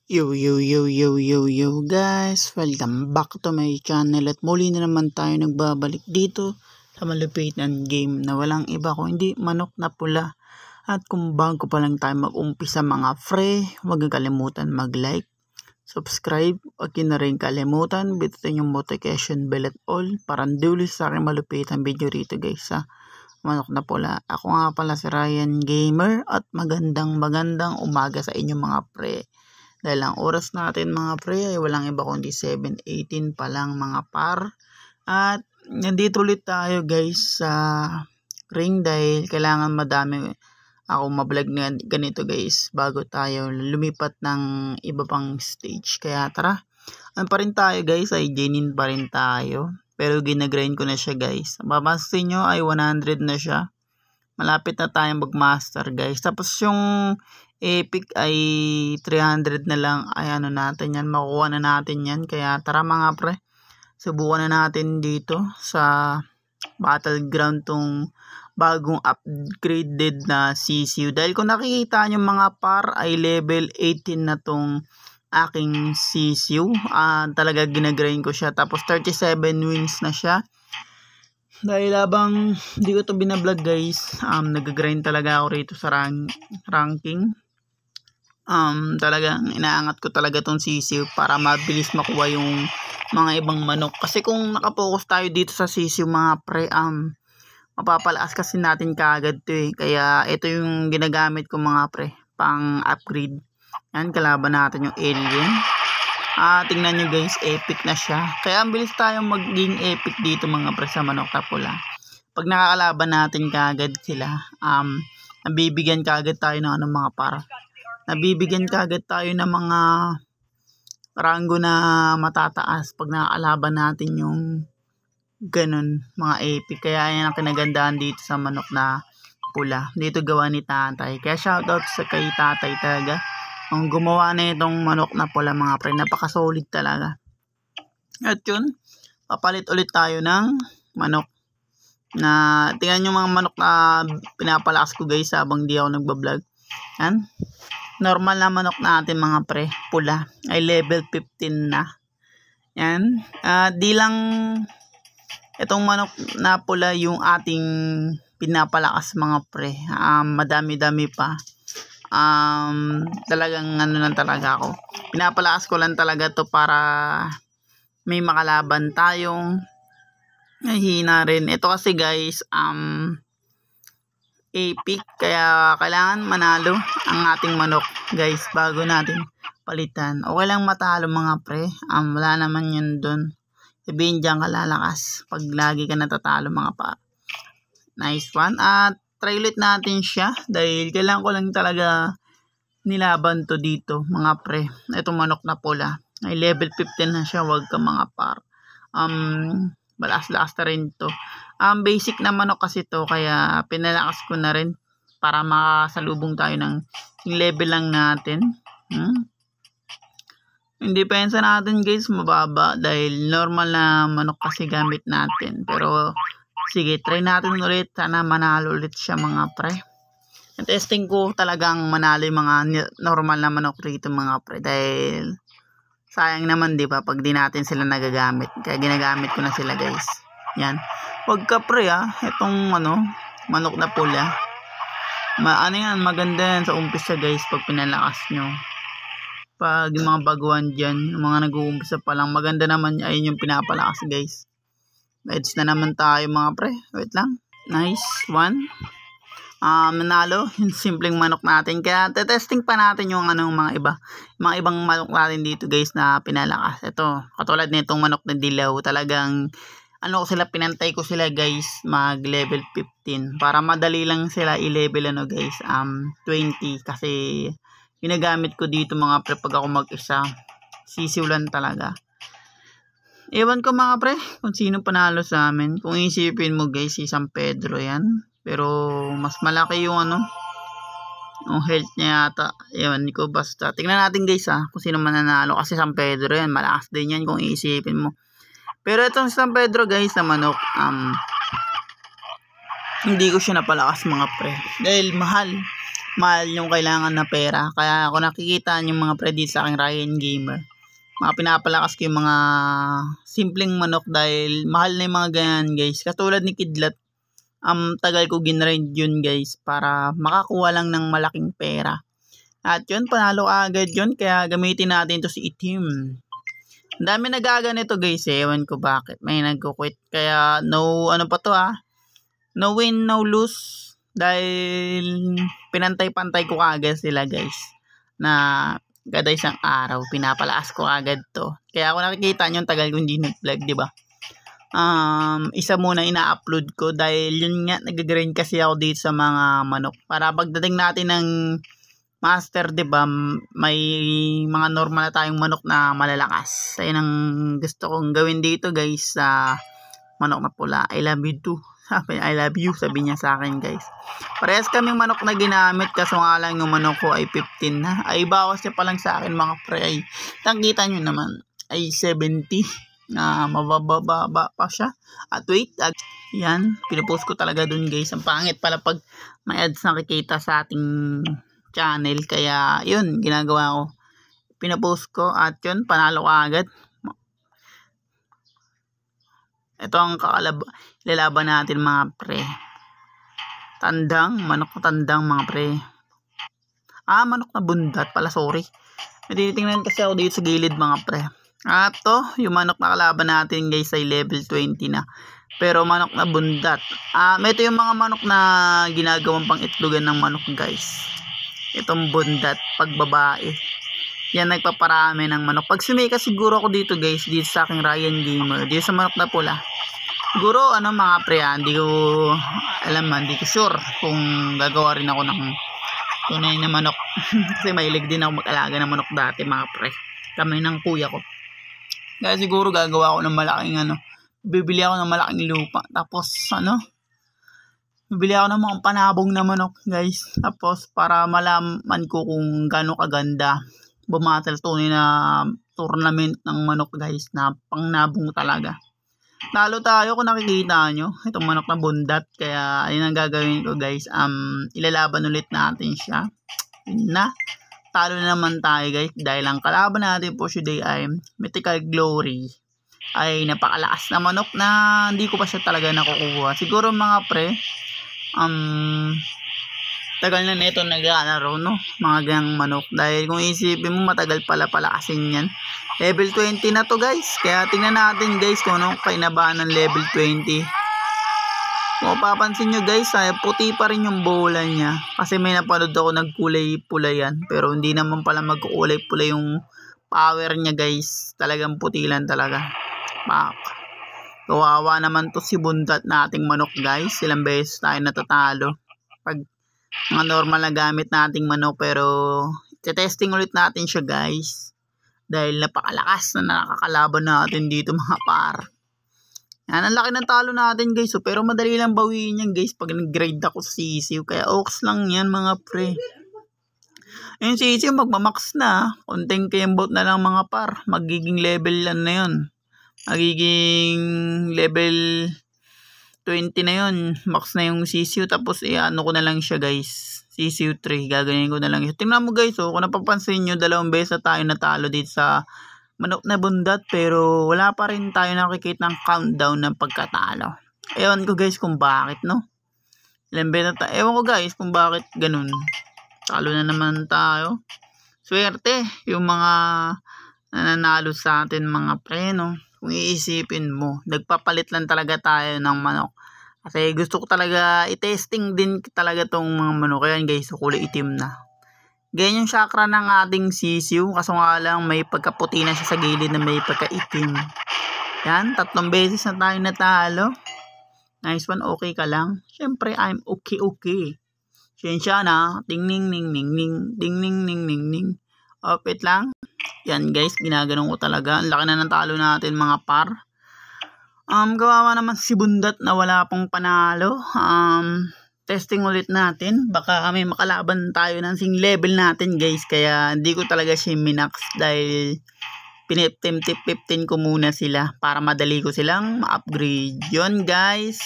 Yo guys, welcome back to my channel at muli na naman tayo nagbabalik dito sa malupitan game na walang iba kung hindi manok na pula. At kung bago pa lang tayo mag-umpisa mga pre, huwag kalimutan mag-like, subscribe, at na rin kalimutan bitutin yung notification bell at all para dulis sa aking malupitan video rito guys sa manok na pula. Ako nga pala si Ryan Gamer at magandang umaga sa inyo mga pre. Dahil ang oras natin mga pre ay walang iba kundi 7:18 pa lang mga par. At nandito ulit tayo guys sa ring dahil kailangan madami ako mablog na ganito guys bago tayo lumipat ng iba pang stage. Kaya tara, ano pa rin tayo guys, ay genin pa rin tayo. Pero ginagrind ko na siya guys. Mapapansin nyo ay 100 na siya. Malapit na tayong mag-master guys. Tapos yung epic ay 300 na lang. Ay ano natin yan, makukuha na natin yan. Kaya tara mga pre, subukan na natin dito sa battleground tong bagong upgraded na CCU. Dahil kung nakikita nyo mga par ay level 18 na tong aking CCU. Talaga ginagrind ko siya. Tapos 37 wins na siya. Dahil habang hindi ko to binablog guys, nag-grind talaga ako rito sa ranking. Talagang inaangat ko talaga tong sisiw para mabilis makuha yung mga ibang manok. Kasi kung nakapokus tayo dito sa sisiw mga pre, mapapalakas kasi natin kaagad to eh. Kaya ito yung ginagamit ko mga pre, pang upgrade. Yan, kalaban natin yung alien. Tingnan nyo guys, epic na siya. Kaya ang bilis tayong maging epic dito mga pre sa manok na pula. Pag nakakalaban natin kaagad sila, nabibigyan kaagad tayo ng mga para. Nabibigyan kaagad tayo ng mga rango na matataas pag nakakalaban natin yung ganun, mga epic. Kaya yan ang kinagandaan dito sa manok na pula. Dito gawa ni tatay. Kaya shoutout sa kay tatay talaga. Ang gumawa na itong manok na pula mga pre, napaka-solid talaga. At yun, papalit ulit tayo ng manok. Na tingnan nyo mga manok na pinapalakas ko guys habang di ako nagbablog. Yan. Normal na manok natin mga pre, pula, ay level 15 na. Yan. Di lang itong manok na pula yung ating pinapalakas mga pre. Madami-dami pa. Talagang ano lang talaga ako. Pinapalakas ko lang talaga to para may makalaban tayong hina rin. Ito kasi guys, epic. Kaya kailangan manalo ang ating manok guys bago natin palitan. Okay lang matalo mga pre. Wala naman yun dun. Sabihin dyan ka lalakas pag lagi ka natatalo mga pa. Nice one. At try ulit natin siya dahil kailangan ko lang talaga nilaban to dito mga pre. Itong manok na pula ay level 15 na siya, wag ka mga par. Balas-lakas na rin to. Basic na manok kasi to kaya pinalakas ko na rin para makasalubong tayo ng level lang natin. Hindi pensa natin guys mababa dahil normal na manok kasi gamit natin. Pero sige, try natin ulit. Sana manalo ulit siya mga pre. Testing ko talagang manalo yung mga normal na manok rito mga pre. Dahil sayang naman di ba pag di natin sila nagagamit. Kaya ginagamit ko na sila guys. Yan. Wag ka pre itong manok na pula. Yan, maganda yan sa umpisa guys pag pinalakas nyo. Pag yung mga baguhan dyan, yung mga nag-uumpisa pa lang, maganda naman ayun yung pinapalakas guys. Edge na naman tayo mga pre. Wait lang. Nice one. Nanalo yung simpleng manok natin. Kaya testing pa natin yung mga iba. Mga ibang manok natin dito guys na pinalakas. Ito, katulad nitong manok na dilaw. Talagang pinantay ko sila guys mag level 15. Para madali lang sila i-level guys. 20 kasi ginagamit ko dito mga pre pag ako mag-isa. Sisiulan talaga. Ewan ko mga pre kung sino panalo sa amin. Kung isipin mo guys, si San Pedro yan. Pero mas malaki yung yung health niya yata. Ewan ko basta. Tingnan natin guys kung sino mananalo. Kasi San Pedro yan. Malakas din yan kung isipin mo. Pero itong San Pedro guys na manok, hindi ko siya napalakas mga pre. Dahil mahal. mahal yung kailangan na pera. Kaya ako nakikita yung mga pre dito sa aking Ryan Gamer, mga pinapalakas ko yung mga simpleng manok dahil mahal na yung mga ganyan guys. Katulad ni Kidlat, tagal ko ginrind yun guys para makakuha lang ng malaking pera. At yun, panalo agad yun, kaya gamitin natin to si Itim. Ang dami nagaganito guys ewan ko bakit may nagko-quit. Kaya no ano pa to no win no lose. Dahil pinantay-pantay ko agad sila guys na kada isang araw pinapalakas ko agad to. Kaya ako nakikita nyo tagal ko hindi nag-vlog, di ba? Isa muna ina-upload ko dahil yun nga nag-grind kasi ako dito sa mga manok para pagdating natin ng master, di ba, may mga normal na tayong manok na malalakas. Ayun ang gusto kong gawin dito guys sa manok na pula. I love you too. Sabi, I love you, sabi niya sa akin guys. Parehas kaming manok na ginamit, kaso nga lang yung manok ko ay 15 na. Ay bawas niya pa lang sa akin mga pre. Ay, nakikita nyo naman, ay 70 na mabababa pa siya. At wait, yan, pinupost ko talaga dun guys. Ang pangit pala pag may ads nakikita sa ating channel. Kaya yun, ginagawa ko. Pinupost ko at yun, panalo ka agad. Ito ang ilalaban natin mga pre. Tandang, manok na tandang mga pre. Manok na bundat pala, sorry. Natitingnan kasi ako dito sa gilid mga pre. At to, yung manok na kalaban natin guys ay level 20 na. Pero manok na bundat. Ito yung mga manok na ginagawang pang itlogan ng manok guys. Itong bundat, pag babae. Yan nagpaparami ng manok. Pag sumika siguro ako dito guys, dito sa aking Ryan Gamer, dito sa manok na pula. Siguro mga pre, hindi ko alam, hindi ko sure kung gagawa rin ako ng tunay na manok. Kasi mahilig din ako mag-alaga ng manok dati mga pre. Kami ng kuya ko. Kaya siguro gagawa ako ng malaking bibili ako ng malaking lupa. Tapos bibili ako ng mga panabong na manok guys. Tapos para malaman ko kung gaano kaganda bumatal tunay na tournament ng manok guys na pangnabong talaga. Talo tayo kung nakikita nyo itong manok na bundat. Kaya ayun ang gagawin ko guys, ilalaban ulit natin siya. Yun na, talo na naman tayo guys dahil ang kalaban natin po today ay Mythical Glory. Ay napakalakas na manok na hindi ko pa siya talaga nakukuha. Siguro mga pre, tagal na nito naglalaro mga gang manok. Dahil kung isipin mo matagal pala palakasin yan. Level 20 na to guys. Kaya tingnan natin guys kung anong kainabahan ng level 20. Kung papansin nyo guys, puti pa rin yung bola niya. Kasi may napanood ako nagkulay pula yan. Pero hindi naman pala magkukulay pula yung power niya guys. Talagang puti lang talaga. Kawawa naman to si bundat nating manok guys. Ilang beses tayo natatalo pag mga normal na gamit nating manok. Pero testing ulit natin siya guys dahil napakalakas na nakakalaban natin dito mga par. Yan, ang laki ng talo natin guys. Pero madali lang bawiin yan guys pag nag-grade ako sa sisiw. Kaya ox lang yan mga pre. Yung sisiw magmamax na. Konting kembot na lang mga par. Magiging level lang na yun. Magiging level 20 na yun. Max na yung sisiw. Tapos ko na lang siya guys. Sisiw 3. Gaganyan ko na lang siya. Tingnan mo guys. Kung napapansin nyo, 2 beses na tayo natalo dito sa manok na bundat. Pero wala pa rin tayo nakikita ng countdown ng pagkatalo. Ewan ko guys kung bakit Ilang beses na tayo. Ewan ko guys kung bakit ganun. Talo na naman tayo. Swerte yung mga nananalo sa atin mga pre Kung iisipin mo, nagpapalit lang talaga tayo ng manok. Kasi gusto ko talaga i-testing din talaga tong mga manok. Kaya guys, kulay itim na. Ganyan yung chakra ng ating sisiw. Kaso nga lang may pagkaputi na siya sa gilid na may pagkaitim. Yan, 3 beses na tayo natalo. Nice one, okay ka lang. Siyempre, I'm okay. Siyensya na. Ding ning ning ning ning. Ding ning ning ning ning. Wait lang. Yan guys, ginaganon ko talaga. Ang laki na ng talo natin mga par. Kawawa naman si bundat na wala pong panalo. Testing ulit natin. Baka may makalaban tayo ng sing level natin guys. Kaya hindi ko talaga siya minax dahil pinip-15 ko muna sila para madali ko silang ma-upgrade. Yun guys.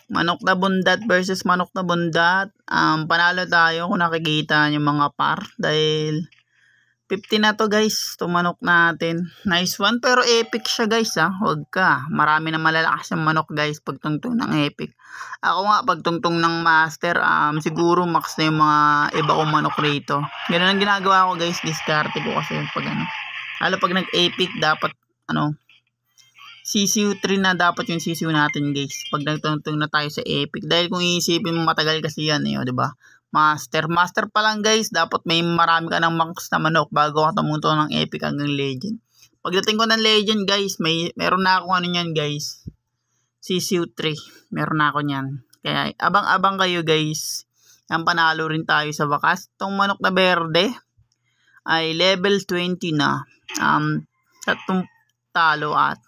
Manok na bundat versus manok na bundat. Panalo tayo kung nakikita nyo mga par. Dahil 50 na to guys, tumanok natin. Nice one, pero epic siya guys ha. Huwag ka, marami na malalakas yung manok guys pag tungtong ng epic. Ako nga pag tungtong ng master, siguro max na yung mga iba kong manok rito. Ganun ang ginagawa ko guys, diskarte ko kasi pag lalo pag nag epic dapat CCU 3 na dapat yung CCU natin guys. Pag nagtungtong na tayo sa epic. Dahil kung iisipin mo matagal kasi yan di ba? Master pa lang guys, dapat may marami ka ng max na manok bago ka tumunto ng epic hanggang legend. Pagdating ko ng legend guys, meron na ako niyan guys. CCU 3, meron na ako niyan. Kaya abang-abang kayo guys. Yan, panalo rin tayo sa wakas. Itong manok na berde ay level 20 na. Tatlong talo at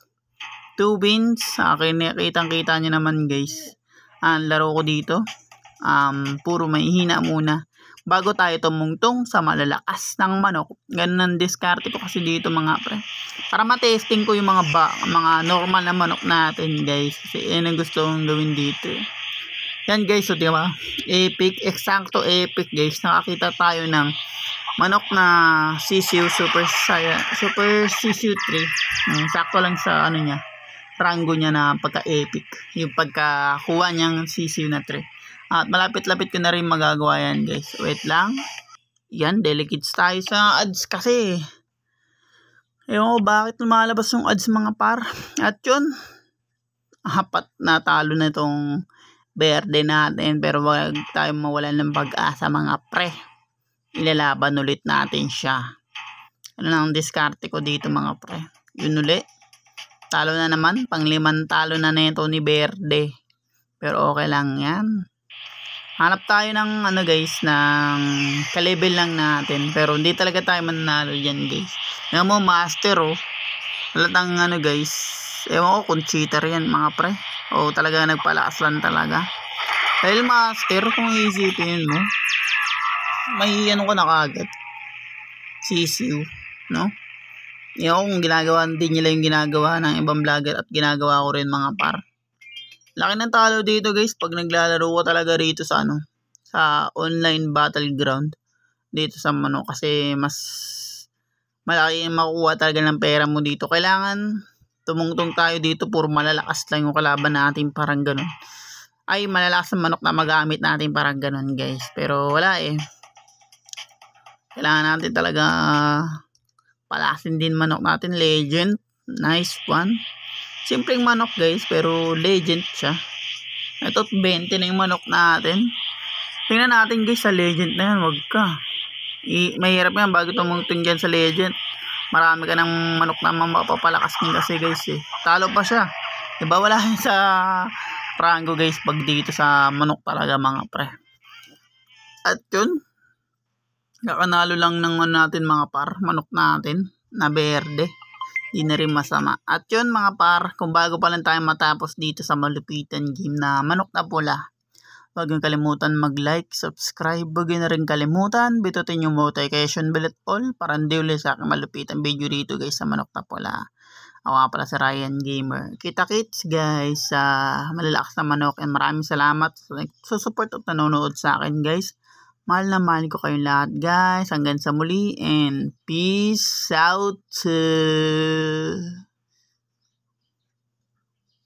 2 wins. Kitang-kita nyo naman guys. Ang laro ko dito. Puro mahihina muna bago tayo tumungtong sa malalakas ng manok. Ganun ang diskarte ko kasi dito mga pre, para matesting ko yung mga normal na manok natin guys, kasi yan ang gusto kong gawin dito. Yan guys, so diba epic, eksakto epic guys. Nakakita tayo ng manok na CCU Super CCU 3. Sakto lang sa niya, rango niya na pagka epic, yung pagkakuha niyang CCU na 3. At malapit-lapit ko na rin magagawa yan guys. Wait lang. Yan, delicates tayo sa ads kasi. Ewan ko bakit lumalabas yung ads mga par. At yun, apat na talo na itong berde natin. Pero wag tayo mawalan ng pag-asa mga pre. Ilalaban ulit natin siya. Ano lang ang diskarte ko dito mga pre. Yun ulit. Talo na naman. Pang-5 talo na nito ni berde. Pero okay lang yan. Hanap tayo ng guys, ng ka-level lang natin. Pero hindi talaga tayo mananalo dyan guys. Nga mo master halatang guys. Ewan ko kung cheater yan mga pre. O talaga nagpalakas lang talaga. Dahil master, kung iisipin mo, may ko na kagad. CCU, no? Ewan ko kung ginagawa din nila yung ginagawa ng ibang vlogger at ginagawa ko rin mga par. Laki ng talo dito guys pag naglalaro ko talaga rito sa sa online battleground dito sa manok, kasi mas malaki yung makukuha talaga ng pera mo dito. Kailangan tumungtong tayo dito, puro malalakas lang yung kalaban natin, parang ganun. Ay, malalakas ang manok na magamit natin, parang ganun guys. Pero wala kailangan natin talaga palakasin din manok natin. Legend, nice one. Simpleng manok guys, pero legend siya. Ito 20 na yung manok natin. Tingnan natin guys sa legend na yan. Wag ka, mahirap yan bago tumungtong dyan sa legend. Marami ka ng manok na mapapalakas din kasi guys Talo pa siya, diba? Wala yan sa rango guys pag dito sa manok talaga mga pre. At yun, kakanalo lang ng natin mga par, manok natin na berde. Di na rin masama. At yun mga par, kung bago pa lang tayo matapos dito sa malupitan game na manok na pula, huwag niyong kalimutan mag-like, subscribe, huwag na rin kalimutan bitutin yung notification bell at all para hindi ulit sa aking malupitan video dito guys sa manok na pula. Ako nga pala sa Ryan Gamer. Kita-kits guys sa malalakas na manok, and maraming salamat sa support at nanonood sa akin guys. Mahal na mahal ko kayong lahat guys. Hanggang sa muli and peace out.